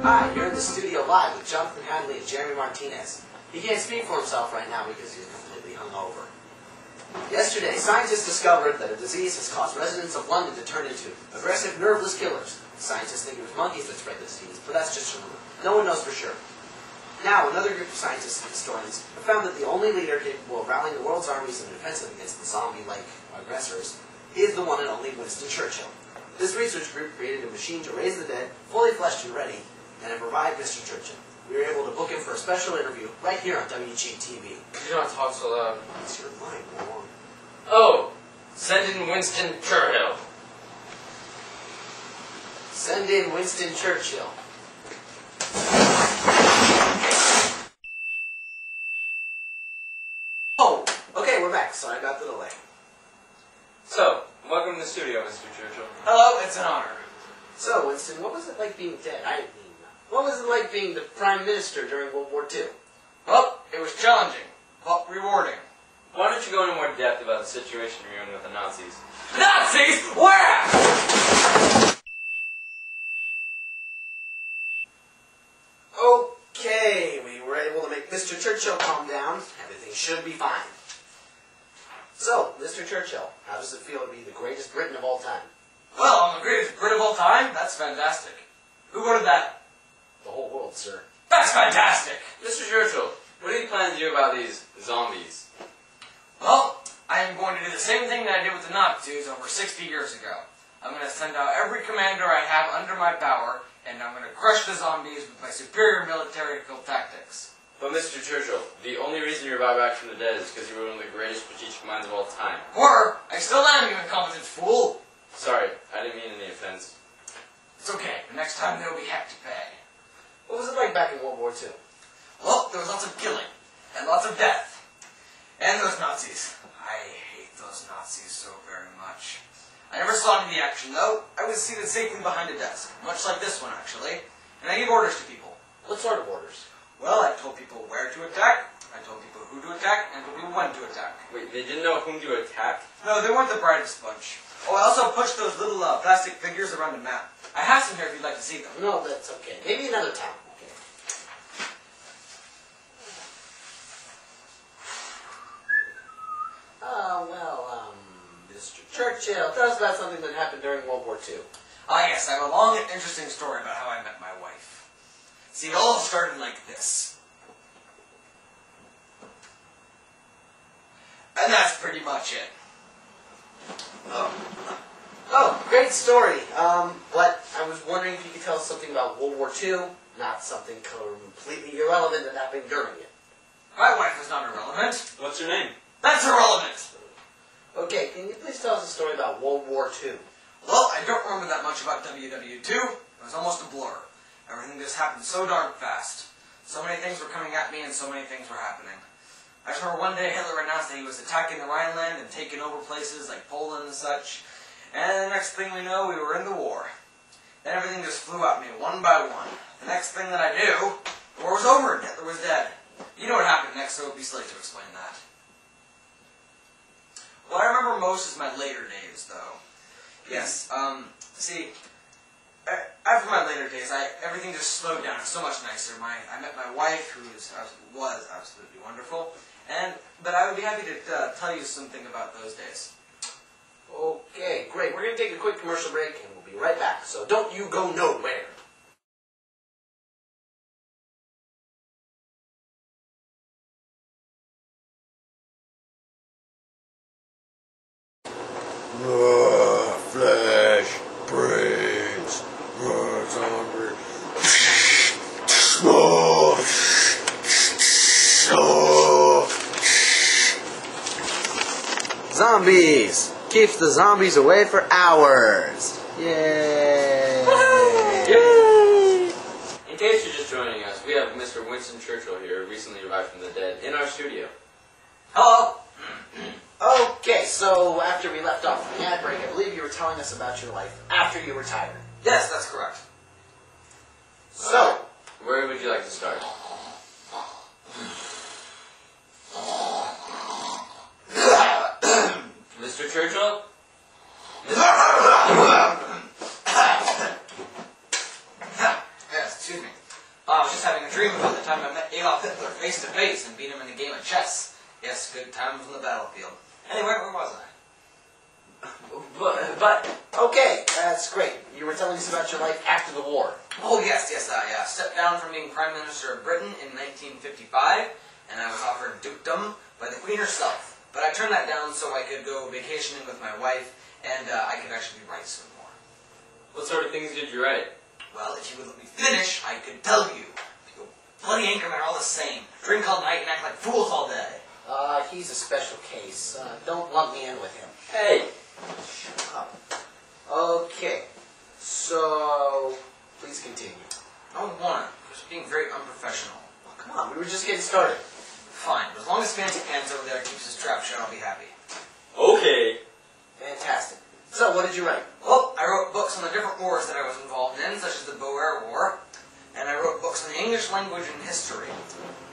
Hi, you're in the studio live with Jonathan Hadley and Jeremy Martinez. He can't speak for himself right now because he's completely hungover. Yesterday, scientists discovered that a disease has caused residents of London to turn into aggressive, nerveless killers. Scientists think it was monkeys that spread the disease, but that's just a rumor. No one knows for sure. Now, another group of scientists and historians have found that the only leader capable of rallying the world's armies in an offensive against the zombie-like aggressors is the one and only Winston Churchill. This research group created a machine to raise the dead, fully fleshed and ready, and have revived Mr. Churchill. We were able to book him for a special interview right here on WGTV. You don't talk so loud. It's your mic, Mom. Oh, send in Winston Churchill. Send in Winston Churchill. Oh, okay, we're back. Sorry about the delay. So, welcome to the studio, Mr. Churchill. Hello, it's an honor. So, Winston, what was it like being dead? What was it like being the Prime Minister during World War II? Well, it was challenging, but rewarding. Why don't you go into more depth about the situation you're in with the Nazis? Nazis? Where? Okay, we were able to make Mr. Churchill calm down. Everything should be fine. So, Mr. Churchill, how does it feel to be the greatest Briton of all time? Well, I'm the greatest Brit of all time? That's fantastic. Who voted that? The whole world, sir. That's fantastic! Mr. Churchill, what do you plan to do about these zombies? Well, I am going to do the same thing that I did with the Nazis over 60 years ago. I'm going to send out every commander I have under my power, and I'm going to crush the zombies with my superior military tactics. But Mr. Churchill, the only reason you revived back from the dead is because you were one of the greatest strategic minds of all time. Or, I still am, you incompetent fool! Sorry, I didn't mean any offense. It's okay, the next time there will be heck to pay. What was it like back in World War II? Well, there was lots of killing, and lots of death. And those Nazis. I hate those Nazis so very much. I never saw any action, though. I was seated safely behind a desk, much like this one, actually. And I gave orders to people. What sort of orders? Well, I told people where to attack, I told people who to attack, and I told people when to attack. Wait, they didn't know whom to attack? No, they weren't the brightest bunch. Oh, I also pushed those little plastic figures around the map. I have some here if you'd like to see them. No, that's okay. Maybe another time. Okay. Mr. Churchill, tell us about something that happened during World War II. Ah, yes, I have a long and interesting story about how I met my wife. See, it all started like this. And that's pretty much it. Oh, great story. But I was wondering if you could tell us something about World War II, not something completely irrelevant that happened during it. My wife is not irrelevant. What's her name? That's irrelevant. Okay, can you please tell us a story about World War II? Well, I don't remember that much about WW2. It was almost a blur. Everything just happened so darn fast. So many things were coming at me and so many things were happening. I just remember one day Hitler announced that he was attacking the Rhineland and taking over places like Poland and such. And the next thing we know, we were in the war. Then everything just flew at me one by one. The next thing that I knew, the war was over and Hitler was dead. You know what happened next, so it would be silly to explain that. What I remember most is my later days, though. Yes, see, after my later days, everything just slowed down. It was so much nicer. I met my wife, who was absolutely wonderful, but I would be happy to tell you something about those days. Okay, great. We're going to take a quick commercial break, and we'll be right back. So don't you go nowhere. Flesh, brains, zombie. Zombies! Keeps the zombies away for hours! Yay! Yay! In case you're just joining us, we have Mr. Winston Churchill here, recently revived from the dead, in our studio. Hello! Okay, so after we left off from the ad break, I believe you were telling us about your life after you retired. Yes, that's correct. So, where would you like to start? Mr. Churchill? Yes, excuse me. dream about the time I met Adolf Hitler face to face and beat him in a game of chess. Yes, good times on the battlefield. Anyway, where was I? But okay, that's great. You were telling us about your life after the war. Oh, yes, I stepped down from being Prime Minister of Britain in 1955, and I was offered dukedom by the Queen herself. But I turned that down so I could go vacationing with my wife, and I could actually write some more. What sort of things did you write? Well, if you would let me finish, I could tell you. You bloody anchormen are all the same. Drink all night and act like fools all day. He's a special case. Don't lump me in with him. Hey! Shut up. Okay, so please continue. I don't want it. You're being very unprofessional. Oh, come on, we were just getting started. Fine, but as long as Fancy Pants over there keeps his trap shut, I'll be happy. Okay. Fantastic. So, what did you write? Well, I wrote books on the different wars that I was involved in, such as the Boer War, and I wrote books on the English language and history.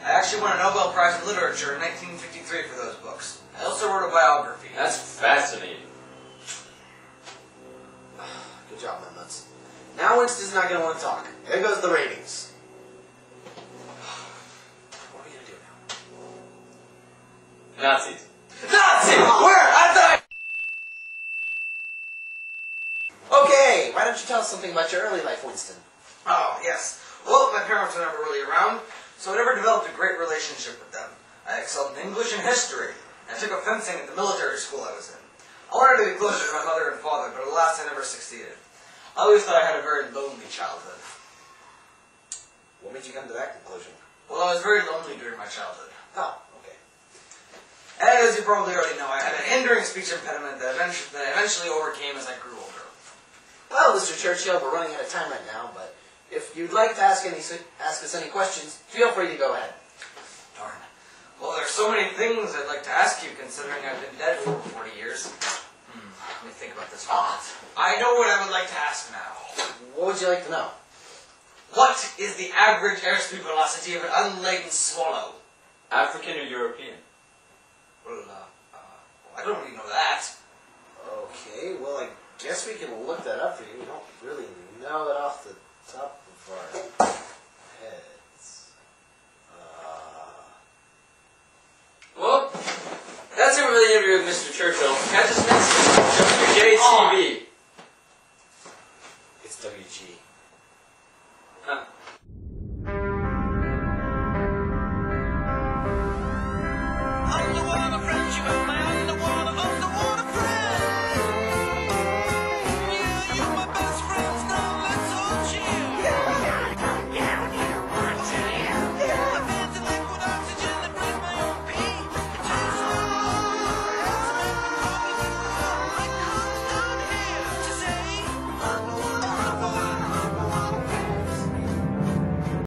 I actually won a Nobel Prize in Literature in 1953 for those books. I also wrote a biography. That's fascinating. Good job, my nuts. Now Winston's not going to want to talk. There goes the ratings. What are we going to do now? Nazis. Nazi! Where? I thought Okay, why don't you tell us something about your early life, Winston? Oh, yes. Well, my parents were never really around, so I never developed a great relationship with them. I excelled in English and history, and I took up fencing at the military school I was in. I wanted to be closer to my mother and father, but alas, I never succeeded. I always thought I had a very lonely childhood. What made you come to that conclusion? Well, I was very lonely during my childhood. Oh, okay. And as you probably already know, I had an hindering speech impediment that I eventually overcame as I grew older. Well, Mr. Churchill, we're running out of time right now, but if you'd like to ask us any questions, feel free to go ahead. Darn. Well, there's so many things I'd like to ask you, considering I've been dead for 40 years. Let me think about this one. I know what I would like to ask now. What would you like to know? What is the average airspeed velocity of an unladen swallow? African or European? Well, I don't really know that. Okay, well, I guess we can look that up for you. We don't really know it off the top of our heads. Well, that's it for the interview with Mr. Churchill. Catch us next week. WJTV. It's WG. Huh.